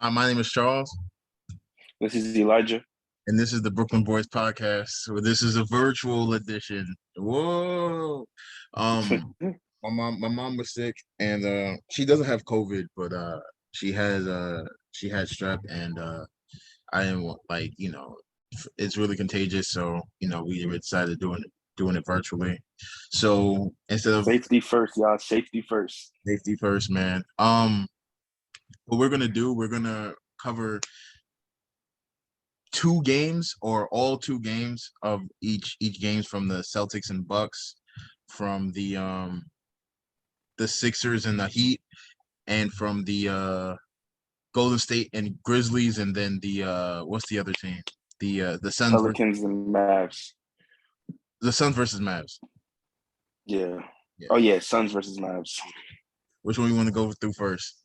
My name is Charles, This is Elijah. and this is the Brooklyn Boys podcast. So this is a virtual edition. Whoa! Um, my mom was sick, and she doesn't have COVID, but she had strep, and I didn't want it's really contagious. So we decided doing it virtually. So instead of Safety first, y'all. Safety first. safety first, man. What we're gonna do, we're gonna cover two games or all two games of each games from the Celtics and Bucks, from the Sixers and the Heat, and from the Golden State and Grizzlies, and then the what's the other team? The Suns Pelicans and Mavs. the Suns versus Mavs. Yeah. Yeah. Oh yeah, Suns versus Mavs. Which one you want to go through first?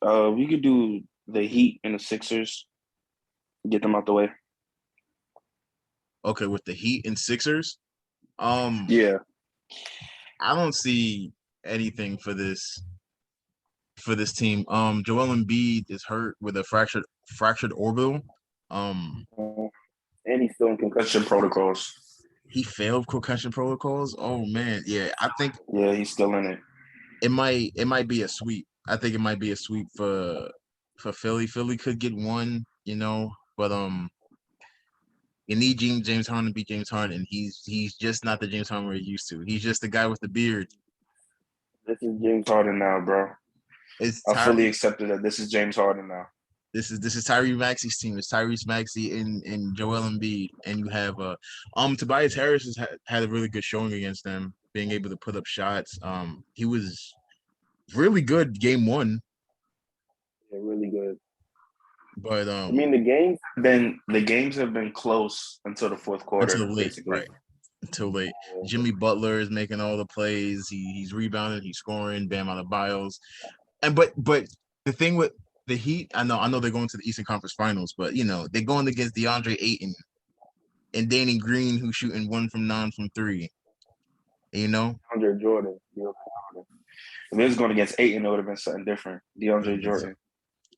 We could do the Heat and the Sixers. Get them out the way. Okay, with the Heat and Sixers. Yeah. I don't see anything for this team. Joel Embiid is hurt with a fractured orbital. And he's still in concussion protocols. He failed concussion protocols. Oh man, yeah. I think Yeah, he's still in it. it might be a sweep. I think it might be a sweep for Philly. Philly could get one, but you need James Harden to beat James Harden, and he's just not the James Harden we're used to. He's just the guy with the beard. This is James Harden now, bro. It's I fully accepted that this is James Harden now. This is Tyrese Maxey's team. It's Tyrese Maxey and Joel Embiid, and you have Tobias Harris has had a really good showing against them, being able to put up shots. He was really good game one, Yeah, really good. but I mean, the games have been close until the fourth quarter, until late, basically. right? Until late. Jimmy Butler is making all the plays. He's rebounding. He's scoring. Bam Adebayo's, and but the thing with the Heat, I know they're going to the Eastern Conference Finals, but they're going against DeAndre Ayton and Danny Green, who's shooting 1 from 9 from 3. DeAndre Jordan. If it was going against Ayton, it would have been something different. DeAndre Jordan.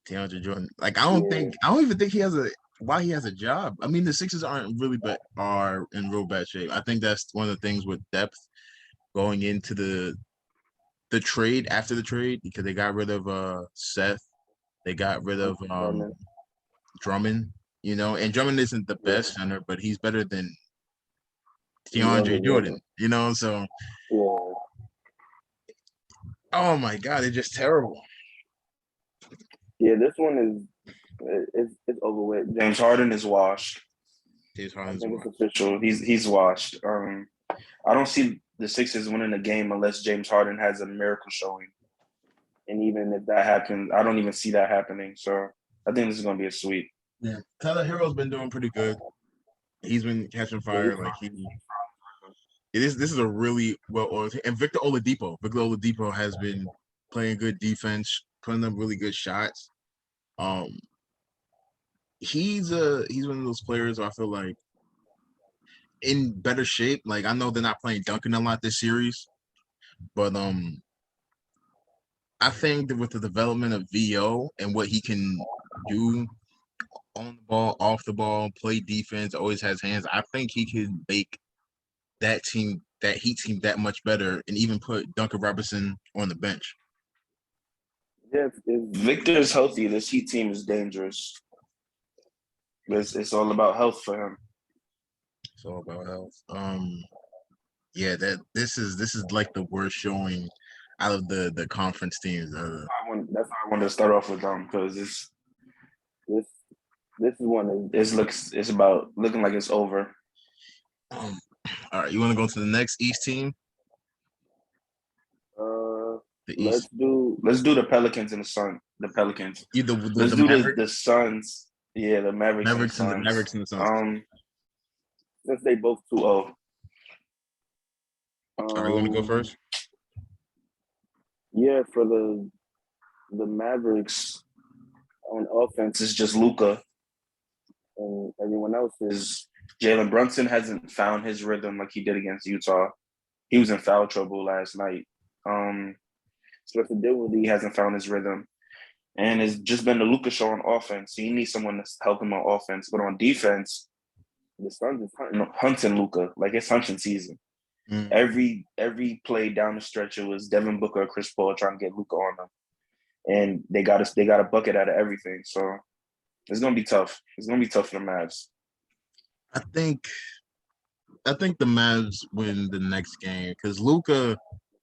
DeAndre Jordan. Like I don't even think he has a job. I mean, the Sixers are in real bad shape. I think that's one of the things with depth going into the trade after the trade, because they got rid of Seth. They got rid of Drummond, and Drummond isn't the best center, but he's better than DeAndre Jordan, so oh my God, it's just terrible. Yeah, this one it's over with. James Harden is washed. James Harden's I think it's official. He's washed. I don't see the Sixers winning a game unless James Harden has a miracle showing. And even if that happens, I don't even see that happening. So I think this is going to be a sweep. Yeah, Tyler Hero's been doing pretty good. He's been catching fire. This is a really well-oiled team. And Victor Oladipo has been playing good defense, putting up really good shots. He's one of those players I feel like in better shape. Like I know they're not playing Duncan a lot this series, but I think that with the development of VO and what he can do on the ball, off the ball, play defense, always has hands, I think he can make that Heat team that much better, and even put Duncan Robinson on the bench. Yeah, if Victor is healthy, this Heat team is dangerous. It's all about health for him. It's all about health. Yeah, this is like the worst showing out of the conference teams. That's why I wanted to start off with them, because this is one. It's about looking like it's over. All right, you want to go to the next East team? Let's do the Pelicans and the Suns. The Pelicans. Let's the do Mavericks? the Suns. Yeah, the Mavericks and the Suns. The Mavericks and the Suns. Since they both 2-0. All right, you want to go first? Yeah, for the Mavericks on offense, it's just Luka, and everyone else is Jalen Brunson hasn't found his rhythm like he did against Utah. He was in foul trouble last night. Spencer Dinwiddie hasn't found his rhythm. And it's just been the Luka show on offense. So you need someone to help him on offense. But on defense, the Suns is hunting Luka. Like it's hunting season. Mm. Every play down the stretch, it was Devin Booker or Chris Paul trying to get Luka on them. And they got a bucket out of everything. So it's gonna be tough. It's gonna be tough for the Mavs. I think I think the Mavs win the next game because Luka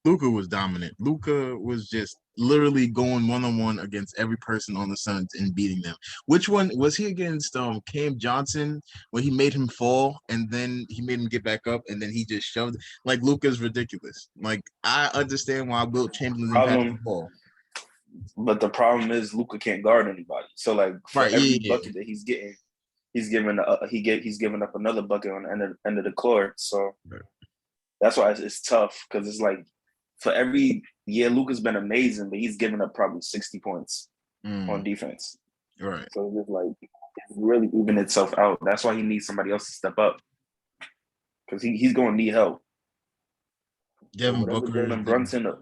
was dominant. Luka was just literally going one-on-one against every person on the Suns and beating them. Which one was he against Cam Johnson when he made him fall and then he made him get back up and then he just shoved like Luka's ridiculous. Like I understand why Wilt Chamberlain didn't pass the Problem, ball. but the problem is Luka can't guard anybody. So like for Right, yeah, every yeah. bucket that he's getting, he's giving up another bucket on the end of the court. So Right. that's why it's tough because it's like for every year Luka's been amazing, but he's given up probably 60 points on defense. Right. So it's just like it's really even itself out. That's why he needs somebody else to step up because he's going to need help. So Devin whatever Booker. Jalen Brunson,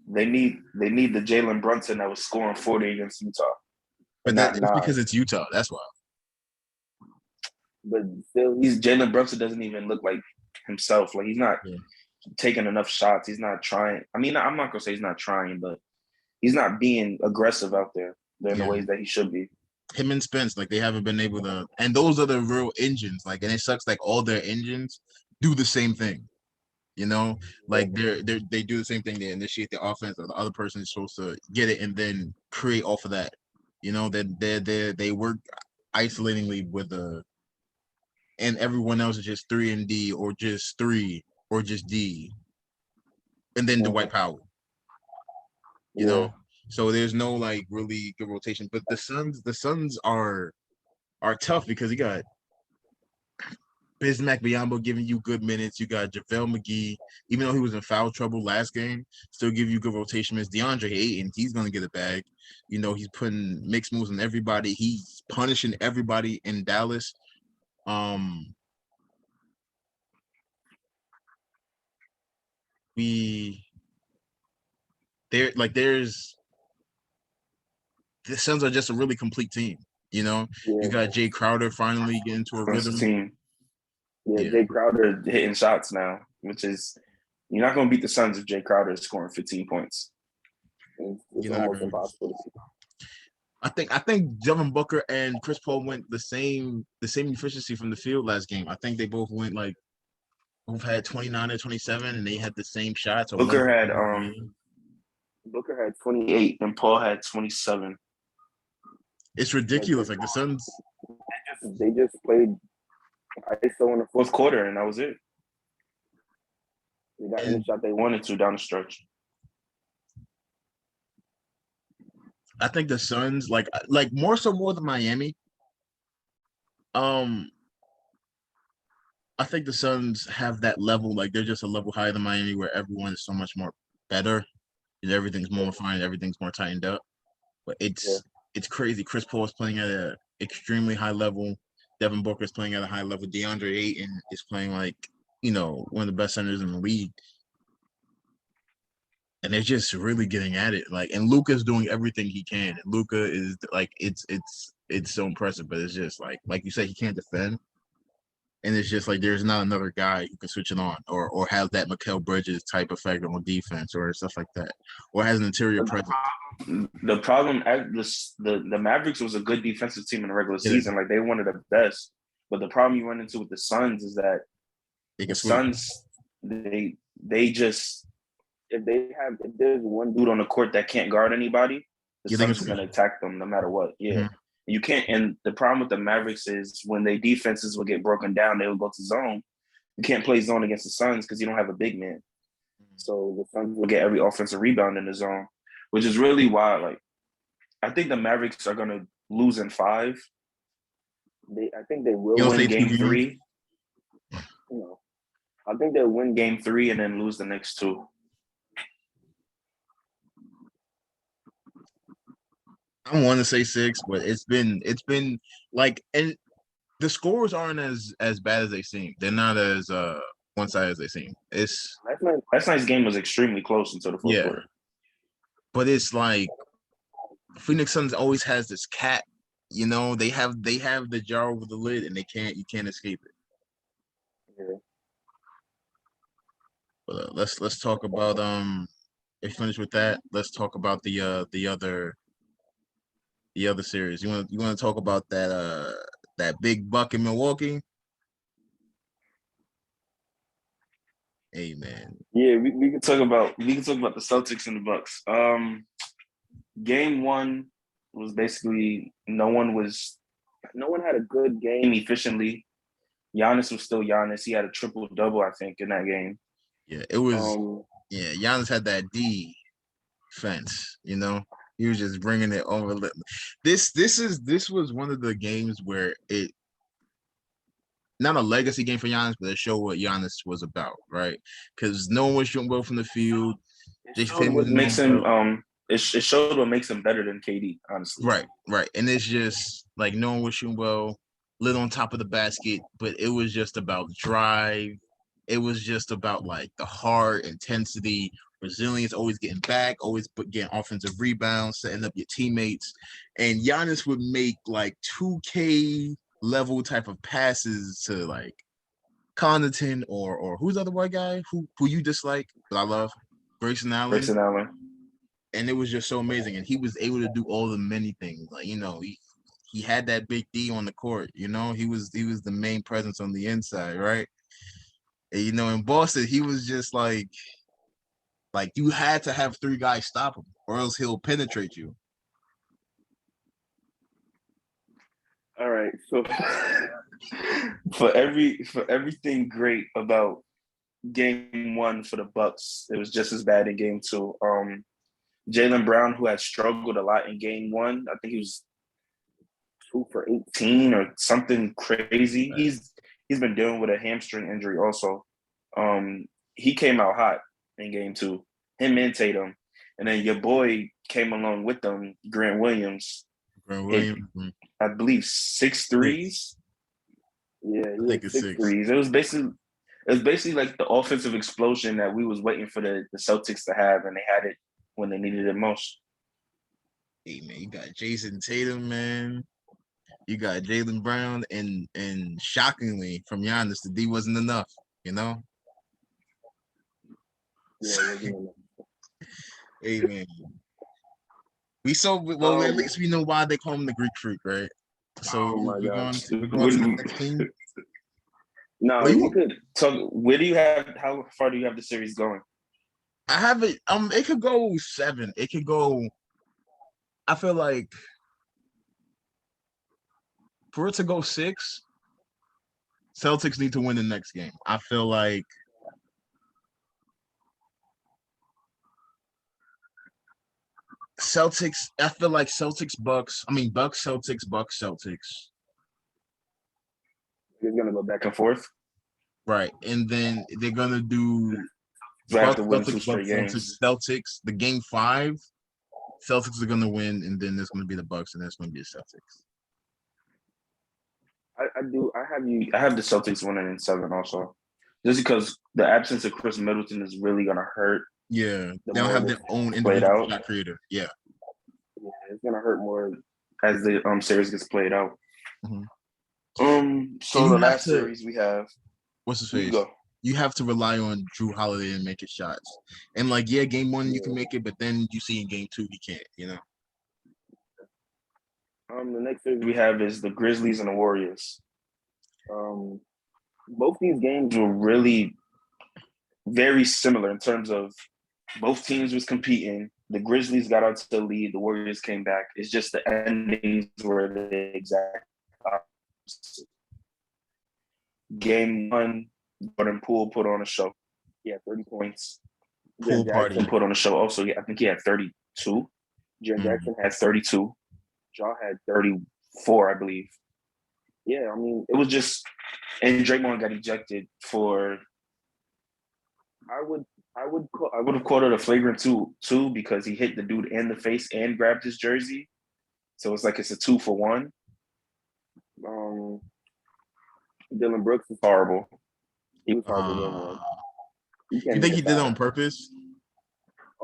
they need the Jalen Brunson that was scoring 40 against Utah, But and that not it's because 9. it's Utah. That's why. But still, Jalen Brunson doesn't even look like himself. Like he's not Yeah. taking enough shots. He's not trying. I mean, I'm not gonna say he's not trying, but he's not being aggressive out there in the Yeah. ways that he should be. Him and Spence, like they haven't been able to, and those are the real engines. Like, and it sucks. Like all their engines do the same thing. You know, like they do the same thing. They initiate the offense, or the other person is supposed to get it and then create off of that. You know, they work isolatingly with and everyone else is just 3 and D or just 3 or just D, and then the white power. You Yeah, know, so there's no like really good rotation. But the Suns are tough because you got Bismack Biyombo giving you good minutes. You got JaVale McGee, even though he was in foul trouble last game, still give you good rotation minutes. DeAndre Ayton, he's gonna get a bag. You know, he's putting mixed moves on everybody. He's punishing everybody in Dallas. We there like there's the Suns are just a really complete team. You know, you yeah. got Jay Crowder finally getting into a This rhythm. team, yeah. Yeah, Jay Crowder hitting shots now, which is you're not gonna beat the Suns if Jay Crowder is scoring 15 points. It's you're not almost gonna. impossible to see. I think Devin Booker and Chris Paul went the same efficiency from the field last game. I think they both had 29 or 27 and they had the same shots or one. Booker had 28 and Paul had 27. It's ridiculous. Like the Suns, They just played ISO in the fourth quarter, and that was it. They got any and shot they wanted to down the stretch. I think the Suns like more than Miami. Um, I think the Suns have that level, like they're just a level higher than Miami, where everyone is so much more better and everything's more refined, everything's more tightened up. But Yeah. it's crazy. Chris Paul is playing at an extremely high level. Devin Booker is playing at a high level. DeAndre Ayton is playing like one of the best centers in the league, and they're just really getting at it. Like, and Luka's doing everything he can. And Luka is like it's so impressive, but it's just like you said, he can't defend. And it's just like there's not another guy who can switch it on or have that Mikal Bridges type effect on defense or stuff like that, or has an interior presence. The problem at the Mavericks was a good defensive team in the regular season. Like they one of the best. But the problem you run into with the Suns is that They can the switch. Suns they just if there's one dude on the court that can't guard anybody, the Yeah, they can Suns are switch. gonna attack them no matter what. Yeah. Mhm. You can't and the problem with the Mavericks is when their defenses will get broken down, they will go to zone. You can't play zone against the Suns because you don't have a big man. So the Suns will get every offensive rebound in the zone, which is really why, like, I think the Mavericks are gonna lose in 5. I think they will You'll win say two game games. 3. I think they'll win game 3 and then lose the next 2. I don't want to say 6, but it's been like, and the scores aren't as bad as they seem. They're not as one sided as they seem. It's Last night's game was extremely close until the fourth yeah, quarter. but it's like Phoenix Suns always has this cat. You know, they have the jar over the lid, and you can't escape it. Yeah. But let's talk about if you finish with that, let's talk about the other series. You want to talk about that big buck in Milwaukee? Hey man. Yeah, we can talk about the Celtics and the Bucks. Game one was basically no one had a good game efficiently. Giannis was still Giannis. He had a triple double, I think, in that game. Yeah, it was. Um, Yeah, Giannis had that defense. You know, he was just bringing it over. This was one of the games where it not a legacy game for Giannis, but it showed what Giannis was about, right? Because no one was shooting well from the field. it Jason showed Tatum what wasn't makes doing him well. it showed what makes him better than KD, honestly. Right. And it's just like no one was shooting well, lit on top of the basket, but it was just about drive. It was just about like the hard intensity, resilience, always getting back, always getting offensive rebounds, setting up your teammates. And Giannis would make like 2K level type of passes to like Connaughton or who's the other white guy who you dislike, but I love, Grayson Allen. Grayson Allen. And it was just so amazing. And he was able to do all the many things. Like, he had that big D on the court, he was the main presence on the inside, right? And, in Boston, he was just like you had to have three guys stop him, or else he'll penetrate you. All right. So for everything great about game one for the Bucks, it was just as bad in game two. Jaylen Brown, who had struggled a lot in game one, I think he was 2 for 18 or something crazy. Right. He's been dealing with a hamstring injury also. He came out hot in game two, him and Tatum. And then your boy came along with them, Grant Williams. Grant Hit, Williams, I believe, 6 threes. Yeah, I he think had it's 6 6. threes. It was basically like the offensive explosion that we was waiting for the Celtics to have, and they had it when they needed it most. Hey man, you got Jason Tatum, man. You got Jaylen Brown, and shockingly from Giannis, the D wasn't enough. Yeah, Hey man, at least we know why they call him the Greek Freak, right? So oh my God. we're going to the next team. No, we could talk. How far do you have the series going? I have it. It could go 7. It could go. I feel like for it to go 6, Celtics need to win the next game. I feel like Celtics. I feel like Celtics, Bucks. I mean Bucks, Celtics, Bucks, Celtics. It's gonna go back and forth. Right, and then they're gonna do So I have Bucks, to win 2 Celtics, straight Bucks, Celtics, games. Celtics. The game 5, Celtics are gonna win, and then there's gonna be the Bucks, and there's gonna be the Celtics. I do. I have the Celtics winning in 7 also, just because the absence of Chris Middleton is really gonna hurt. Yeah, The they don't more have this their own played individual out, shot creator. Yeah, it's gonna hurt more as the series gets played out. mm-hmm. And So you the have last to. series we have, What's his you face? go. You have to rely on Drew Holiday and make his shots. And like, yeah, game 1 you can make it, but then you see in game 2 he can't. The next series we have is the Grizzlies and the Warriors. Both these games were really very similar in terms of both teams was competing. The Grizzlies got out to the lead. The Warriors came back. It's just the endings were the exact opposite. Game 1, Jordan Poole put on a show. He had 30 points. Pool party. Jackson put on a show also. I think he had 32. Jaren Jackson had 32. Jaw had 34, I believe. Yeah, I mean, it was just, and Draymond got ejected for. I would have called it a flagrant two because he hit the dude in the face and grabbed his jersey, so it's like it's a 2 for 1. Dylan Brooks is horrible. He was horrible game 1. You think he did it on purpose?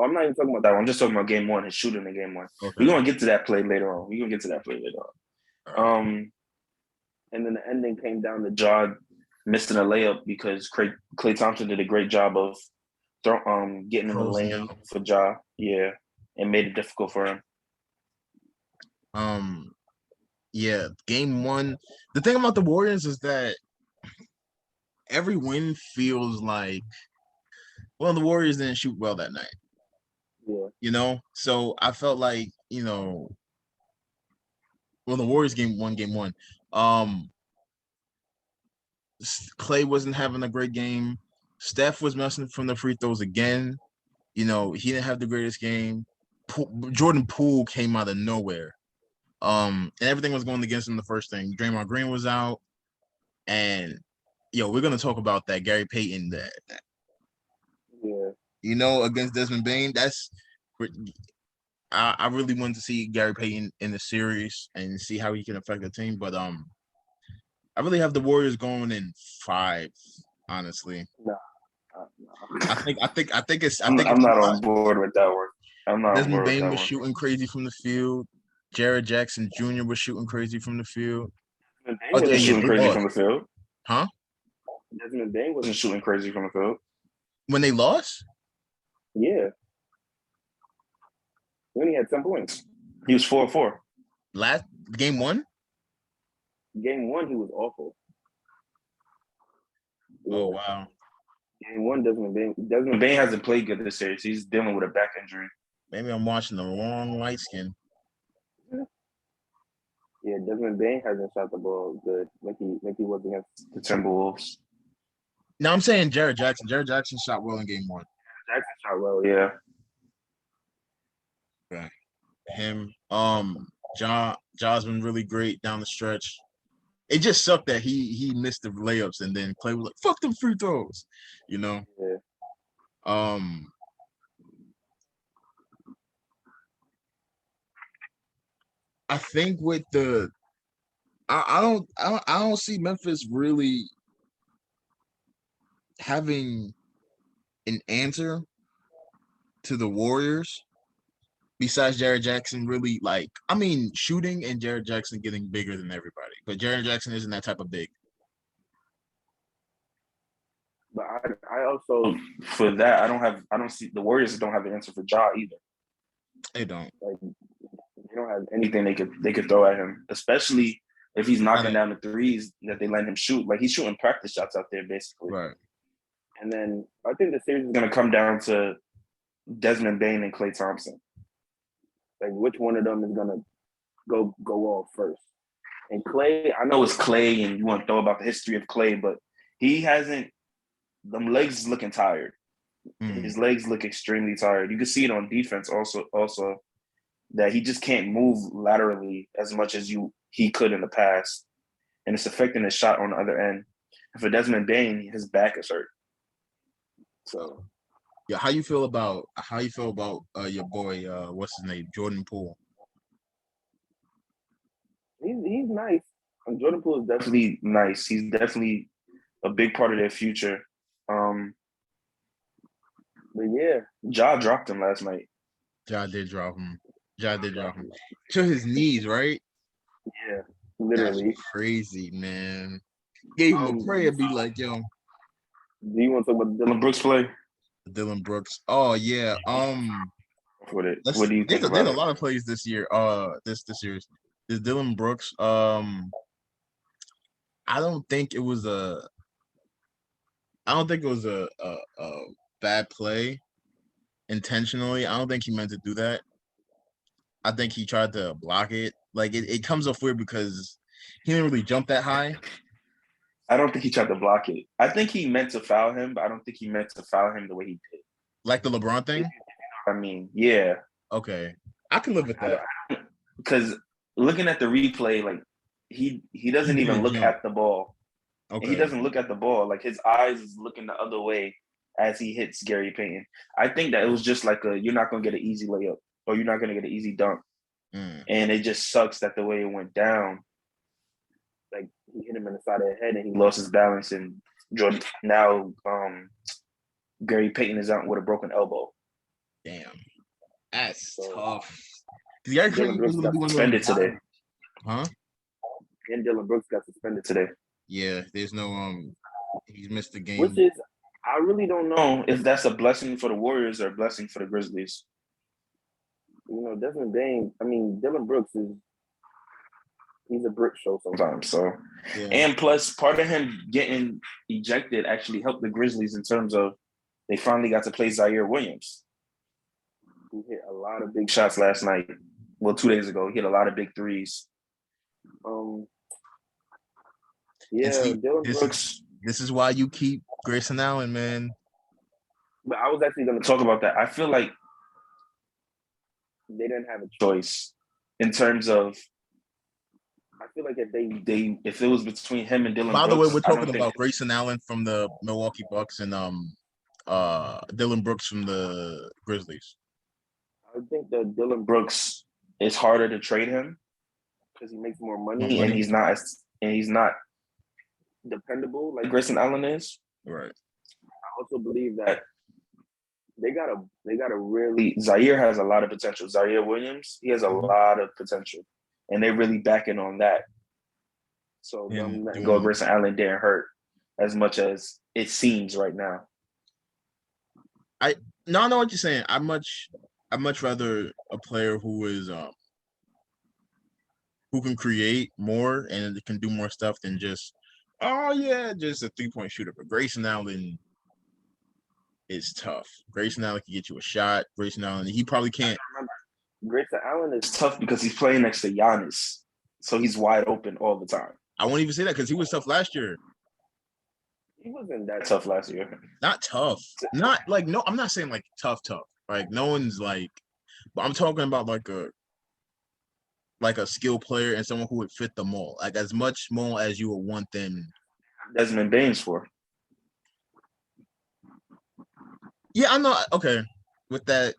Oh, I'm not even talking about that one. I'm just talking about game one, his shooting in game one. We're Okay. gonna get to that play later on. All right. And then the ending came down to Ja missing a layup because Klay Thompson did a great job of getting in the Closing lane out. for Ja. Yeah, and made it difficult for him. Um. Yeah. Game one. The thing about the Warriors is that every win feels like, well, the Warriors didn't shoot well that night. Yeah, So I felt like, well, the Warriors game one. Um, Clay wasn't having a great game. Steph was messing from the free throws again. He didn't have the greatest game. Jordan Poole came out of nowhere. And everything was going against him the first thing. Draymond Green was out. And we're gonna talk about that Gary Payton yeah. against Desmond Bain. I really wanted to see Gary Payton in the series and see how he can affect the team. But I really have the Warriors going in 5, honestly. No, I think I think I think it's I think I'm it's not a lot. on board with that one. I'm not on Desmond board with Bain that was one. shooting crazy from the field. Jared Jackson Jr. was shooting crazy from the field. Desmond Oh Bain yeah, wasn't yeah, shooting they crazy from lost, the field. huh? Desmond Bain wasn't shooting crazy from the field. When they lost, Yeah, he only had 10 points. He was 4-4. last game one. Game one, he was awful. Oh Yeah. wow, Game one, Desmond Bain hasn't played good this series. He's dealing with a back injury. maybe I'm watching the wrong light skin. Yeah, Desmond Bain hasn't shot the ball good like he was against the Timberwolves. No, I'm saying Jared Jackson. Jared Jackson shot well in game one. Jackson shot well, yeah. Right. Him, Ja's been really great down the stretch. It just sucked that he missed the layups, and then Clay was like, "Fuck them free throws," you know. Yeah. Um, I think with I don't see Memphis really having an answer to the Warriors besides Jared Jackson really, shooting and Jared Jackson getting bigger than everybody. But Jared Jackson isn't that type of big. But I also for that I don't see the Warriors don't have an answer for Ja either. They don't. Like they don't have anything they could throw at him, especially if he's knocking down the threes that they let him shoot. Like he's shooting practice shots out there basically. Right. And then I think the series is gonna come down to Desmond Bain and Klay Thompson. Like which one of them is gonna go off first? And Klay, I know it's Klay, and you want to throw about the history of Klay, but he hasn't. Them legs looking tired. His legs look extremely tired. You can see it on defense also that he just can't move laterally as much as he could in the past, and it's affecting his shot on the other end. And for Desmond Bain, his back is hurt. So yeah, how you feel about your boy? What's his name? Jordan Poole. he's nice. And Jordan Poole is definitely nice. He's definitely a big part of their future. But yeah, Ja dropped him last night. Ja did drop him. To his knees, right? Yeah, literally. That's crazy, man. Gave him a prayer, be like, yo. Do you want to talk about Dylan Brooks play? Dylan Brooks. Oh yeah. What do you think there's about a it? lot of plays this year. This series. There's Dylan Brooks. I don't think it was a. I don't think it was a bad play intentionally. I don't think he meant to do that. I think he tried to block it. Like it comes off weird because he didn't really jump that high. I don't think he tried to block it. I think he meant to foul him, but I don't think he meant to foul him the way he did. Like the LeBron thing? I mean, yeah. Okay. I can live with that. Because looking at the replay, like he doesn't even look at the ball. Okay. He doesn't look at the ball. Like his eyes is looking the other way as he hits Gary Payton. I think that it was just like you're not gonna get an easy layup or you're not gonna get an easy dunk. And it just sucks that the way it went down. Like he hit him in the side of the head and he lost his balance, and Gary Payton is out with a broken elbow. Damn, that's So tough. Because Gary Dylan Trent was Brooks going to got be one of those suspended today. guys, huh? And Dylan Brooks got suspended today. Yeah, there's no he's missed the Which game. is, I really don't know if that's a blessing for the Warriors or a blessing for the Grizzlies. Desmond Bain. I mean, Dylan Brooks he's a brick show sometimes. So, Yeah, and plus, part of him getting ejected actually helped the Grizzlies in terms of they finally got to play Zaire Williams, who hit a lot of big shots last night. Well, 2 days ago, he hit a lot of big threes. and Yeah, see, Dylan this Brooks. this is why you keep Grayson Allen, man. But I was actually going to talk about that. I feel like they didn't have a choice in terms of. I feel like if it was between him and Dylan By the way, Brooks, we're I talking don't think. about Grayson Allen from the Milwaukee Bucks and Dylan Brooks from the Grizzlies. I think that Dylan Brooks is harder to trade him because he makes more More money and money, he's not dependable like Grayson Allen is. right? I also believe that they gotta really Zaire has a lot of potential. Zaire Williams, he has a lot of potential. And they're really backing on that. So them letting go of Grayson Allen didn't hurt as much as it seems right now. I know what you're saying. I much rather a player who is who can create more and can do more stuff than just just a 3-point shooter. But Grayson Allen is tough. Grayson Allen can get you a shot. Grayson Allen, he probably can't. Grayson Allen is tough because he's playing next to Giannis, so he's wide open all the time. I won't even say that because he was tough last year. He wasn't that tough last year. Not tough. Not like no. I'm not saying like tough. Like no one's like. But I'm talking about like a skill player and someone who would fit the mold, like as much mold as you would want them. Desmond Baines for. Yeah, I know. Okay, with that,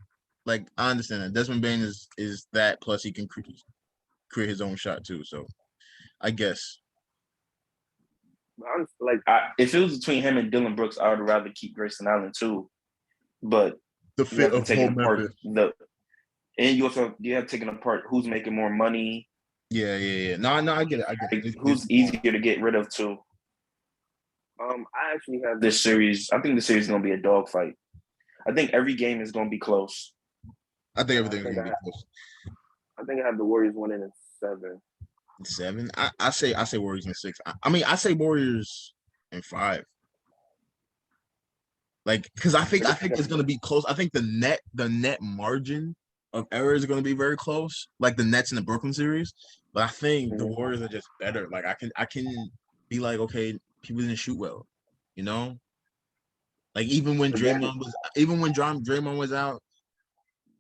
like I understand that Desmond Bain is that plus he can create his own shot too. So I guess. If it was between him and Dylan Brooks, I would rather keep Grayson Allen too. But The you have fit to of take whole apart and you have taken apart who's making more money. Yeah. No, I get it. Who's easier to get rid of too. I actually have this series. I think the series is gonna be a dogfight. I think every game is gonna be close. I think everything's gonna be close. I think I have the Warriors winning in 7. 7. I say Warriors in 6. I mean I say Warriors in 5. Like because I think it's gonna be close. I think the net margin of error is gonna be very close, like the Nets in the Brooklyn series. But I think the Warriors are just better. Like I can be like, okay, people didn't shoot well, you know. Like even when Draymond was out,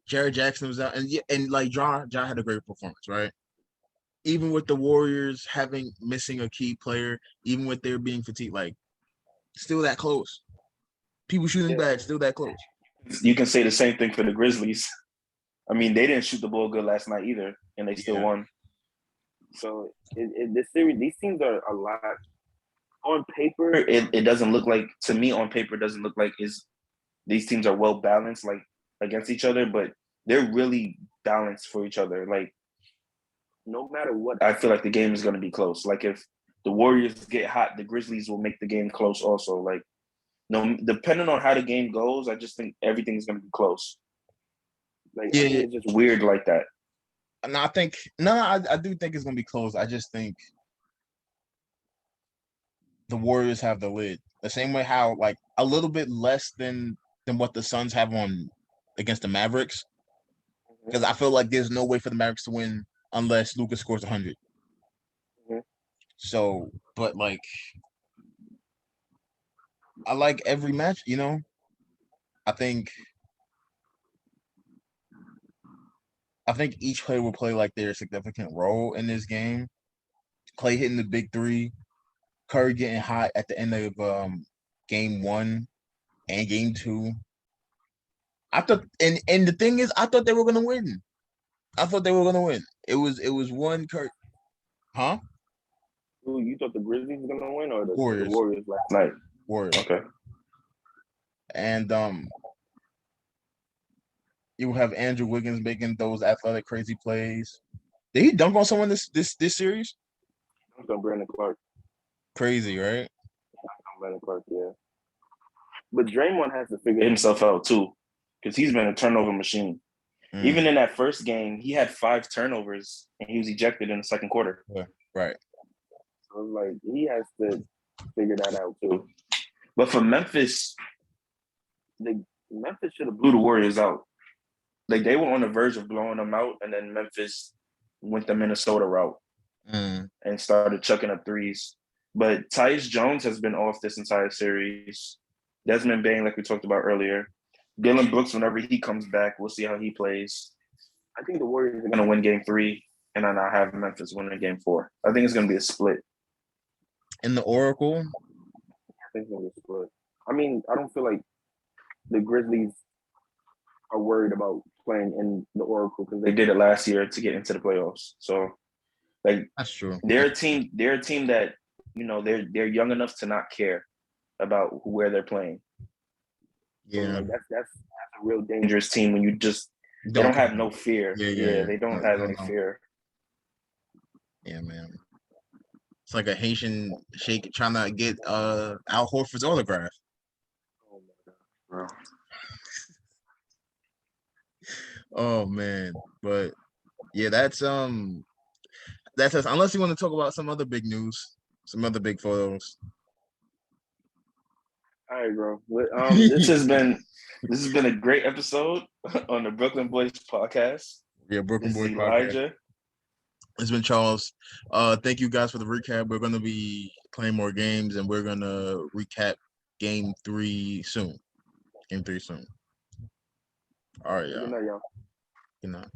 Jared Jackson was out, and like Ja had a great performance, right? Even with the Warriors missing a key player, even with their being fatigued, like still that close. People shooting bad, still that close. You can say the same thing for the Grizzlies. I mean, they didn't shoot the ball good last night either, and they still won. So this series, these teams are a lot. On paper, it doesn't look like, to me, on paper, it doesn't look like these teams are well balanced, like against each other, but they're really balanced for each other. Like, no matter what, I feel like the game is going to be close. Like, if the Warriors get hot, the Grizzlies will make the game close also. Like, no, depending on how the game goes, I just think everything's going to be close. Like, I think it's just weird like that. And I do think it's going to be close. I just think the Warriors have the lid. The same way how like a little bit less than what the Suns have on against the Mavericks. Because I feel like there's no way for the Mavericks to win unless Luka scores 100. So, but like, I like every match, you know. I think each player will play like their significant role in this game. Clay hitting the big 3, Curry getting hot at the end of game 1 and game 2. I thought, and the thing is, I thought they were gonna win. It was one Curry, huh? You thought the Grizzlies were gonna win or the Warriors last night? Warriors. Okay. And You will have Andrew Wiggins making those athletic, crazy plays. Did he dunk on someone this series? I'm on Brandon Clark. Crazy, right? Brandon Clark, yeah. But Draymond has to figure himself out too, because he's been a turnover machine. Even in that first game, he had 5 turnovers and he was ejected in the second quarter. Yeah, right. So it's like he has to figure that out too. But for Memphis, Memphis should have blew the Warriors out. Like they were on the verge of blowing them out, and then Memphis went the Minnesota route and started chucking up threes. But Tyus Jones has been off this entire series. Desmond Bane, like we talked about earlier. Dylan Brooks, whenever he comes back, we'll see how he plays. I think the Warriors are going to win game 3, and then I have Memphis winning game 4. I think it's going to be a split. In the Oracle? I think it's going to be a split. I mean, I don't feel like the Grizzlies are worried about playing in the Oracle because they did it last year to get into the playoffs. So, like, that's true. They're a team that they're young enough to not care about where they're playing. Yeah, so, like, that's a real dangerous team when you just they don't have no fear. Yeah, they don't have any fear. Yeah, man. It's like a Haitian sheik trying to get Al Horford's autograph. Oh my god, bro. Oh man, but yeah, that's us. Unless you want to talk about some other big news, some other big photos. All right, bro. This has been a great episode on the Brooklyn Boys podcast. Yeah, Brooklyn Boys Elijah. Podcast. It's been Charles. Thank you guys for the recap. We're gonna be playing more games, and we're gonna recap Game 3 soon. Game 3 soon. All right, y'all. Good night, y'all. Good night.